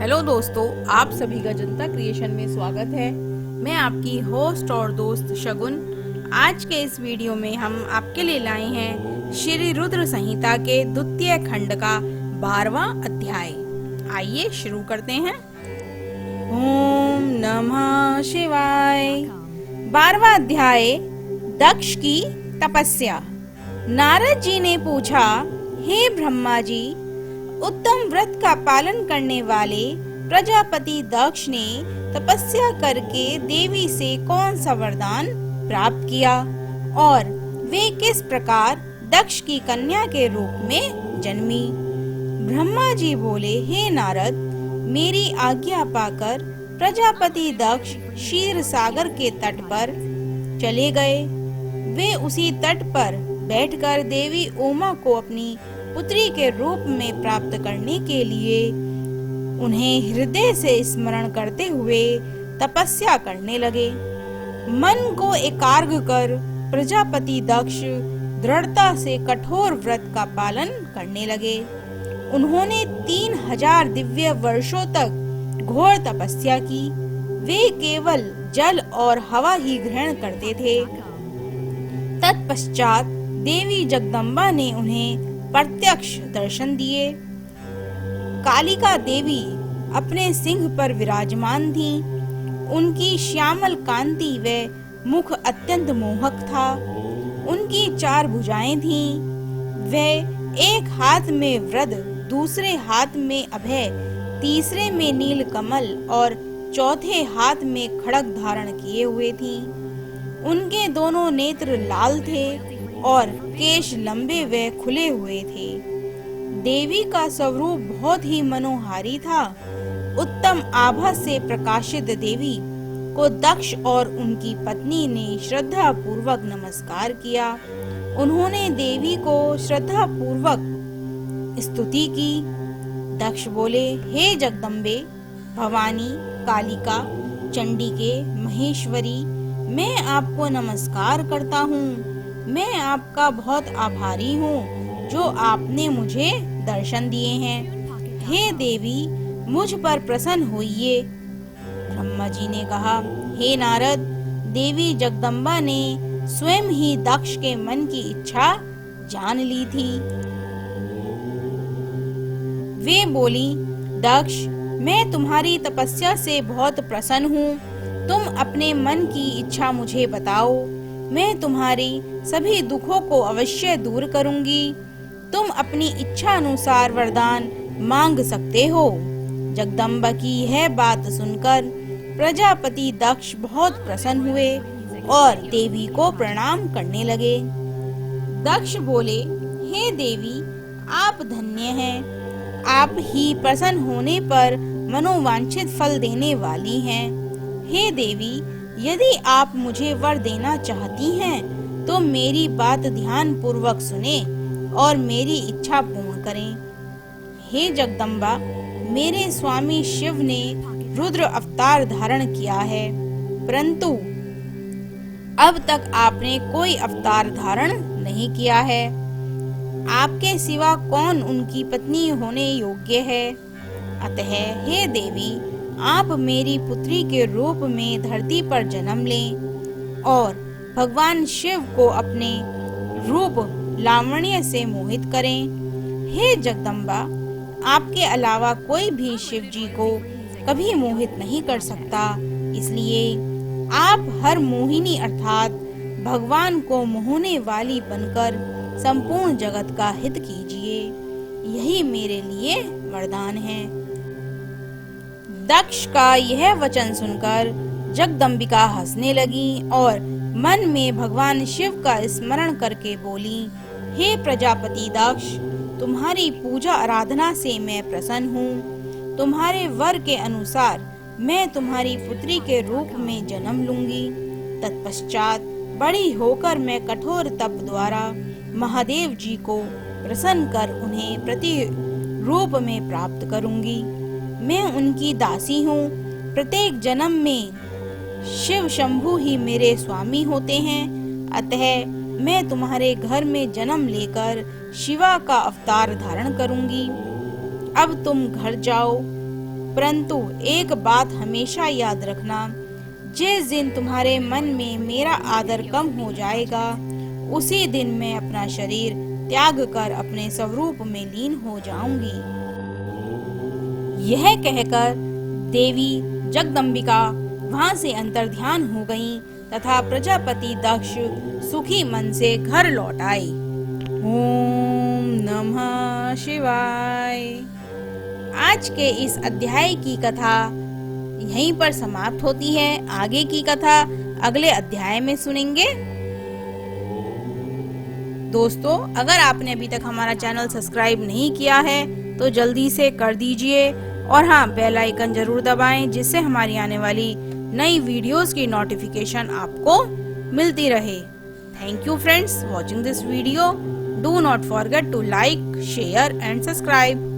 Hello दोस्तों, आप सभी का जनता क्रिएशन में स्वागत है। मैं आपकी होस्ट और दोस्त शगुन। आज के इस वीडियो में हम आपके लिए लाए हैं श्री रुद्र संहिता के द्वितीय खंड का 12वां अध्याय। आइए शुरू करते हैं। ओम नमः शिवाय। 12वां अध्याय, दक्ष की तपस्या। नारद जी ने पूछा, हे ब्रह्मा जी, उत्तम व्रत का पालन करने वाले प्रजापति दक्ष ने तपस्या करके देवी से कौन सा वरदान प्राप्त किया और वे किस प्रकार दक्ष की कन्या के रूप में जन्मी? ब्रह्मा जी बोले, हे नारद, मेरी आज्ञा पाकर प्रजापति दक्ष क्षीर सागर के तट पर चले गए। वे उसी तट पर बैठकर देवी उमा को अपनी पुत्री के रूप में प्राप्त करने के लिए उन्हें हृदय से स्मरण करते हुए तपस्या करने लगे। मन को एकाग्र कर प्रजापति दक्ष दृढ़ता से कठोर व्रत का पालन करने लगे। उन्होंने 3000 दिव्य वर्षों तक घोर तपस्या की। वे केवल जल और हवा ही ग्रहण करते थे। तत्पश्चात देवी जगदम्बा ने उन्हें प्रत्यक्ष दर्शन दिए। कालिका देवी अपने सिंह पर विराजमान थी। उनकी श्यामल कांति व मुख अत्यंत मोहक था। उनकी 4 भुजाएं थीं। वह एक हाथ में वृद, दूसरे हाथ में अभय, तीसरे में नील कमल और चौथे हाथ में खड्ग धारण किए हुए थीं। उनके दोनों नेत्र लाल थे और केश लंबे व खुले हुए थे। देवी का स्वरूप बहुत ही मनोहारी था। उत्तम आभा से प्रकाशित देवी को दक्ष और उनकी पत्नी ने श्रद्धा पूर्वक नमस्कार किया। उन्होंने देवी को श्रद्धा पूर्वक स्तुति की। दक्ष बोले, हे जगदम्बे, भवानी, कालिका, चंडिके, महेश्वरी, मैं आपको नमस्कार करता हूँ। मैं आपका बहुत आभारी हूँ जो आपने मुझे दर्शन दिए हैं। हे देवी, मुझ पर प्रसन्न होइए। ब्रह्मा जी ने कहा, हे नारद, देवी जगदम्बा ने स्वयं ही दक्ष के मन की इच्छा जान ली थी। वे बोली, दक्ष, मैं तुम्हारी तपस्या से बहुत प्रसन्न हूँ। तुम अपने मन की इच्छा मुझे बताओ। मैं तुम्हारी सभी दुखों को अवश्य दूर करूंगी। तुम अपनी इच्छा अनुसार वरदान मांग सकते हो। जगदम्बा की यह बात सुनकर प्रजापति दक्ष बहुत प्रसन्न हुए और देवी को प्रणाम करने लगे। दक्ष बोले, हे देवी, आप धन्य हैं। आप ही प्रसन्न होने पर मनोवांछित फल देने वाली हैं। हे देवी, यदि आप मुझे वर देना चाहती हैं, तो मेरी बात ध्यान पूर्वक सुने और मेरी इच्छा पूर्ण करें। हे जगदम्बा, मेरे स्वामी शिव ने रुद्र अवतार धारण किया है, परंतु अब तक आपने कोई अवतार धारण नहीं किया है। आपके सिवा कौन उनकी पत्नी होने योग्य है? अतः हे देवी, आप मेरी पुत्री के रूप में धरती पर जन्म लें और भगवान शिव को अपने रूप लावण्य से मोहित करें। हे जगदम्बा, आपके अलावा कोई भी शिव जी को कभी मोहित नहीं कर सकता। इसलिए आप हर मोहिनी अर्थात भगवान को मोहने वाली बनकर संपूर्ण जगत का हित कीजिए। यही मेरे लिए वरदान है। दक्ष का यह वचन सुनकर जगदम्बिका हंसने लगी और मन में भगवान शिव का स्मरण करके बोली, हे प्रजापति दक्ष, तुम्हारी पूजा आराधना से मैं प्रसन्न हूँ। तुम्हारे वर के अनुसार मैं तुम्हारी पुत्री के रूप में जन्म लूंगी। तत्पश्चात बड़ी होकर मैं कठोर तप द्वारा महादेव जी को प्रसन्न कर उन्हें प्रति रूप में प्राप्त करूंगी। मैं उनकी दासी हूँ। प्रत्येक जन्म में शिव शंभु ही मेरे स्वामी होते हैं। अतः मैं तुम्हारे घर में जन्म लेकर शिवा का अवतार धारण करूंगी। अब तुम घर जाओ। परंतु एक बात हमेशा याद रखना, जिस दिन तुम्हारे मन में मेरा आदर कम हो जाएगा, उसी दिन मैं अपना शरीर त्याग कर अपने स्वरूप में लीन हो जाऊंगी। यह कहकर देवी जगदम्बिका वहां से अंतर्ध्यान हो गईं तथा प्रजापति दक्ष सुखी मन से घर लौट आए। ओम नमः शिवाय। आज के इस अध्याय की कथा यहीं पर समाप्त होती है। आगे की कथा अगले अध्याय में सुनेंगे। दोस्तों, अगर आपने अभी तक हमारा चैनल सब्सक्राइब नहीं किया है तो जल्दी से कर दीजिए और हाँ, बेल आइकन जरूर दबाएं, जिससे हमारी आने वाली नई वीडियोस की नोटिफिकेशन आपको मिलती रहे। Thank you friends watching this video. Do not forget to like, share and subscribe.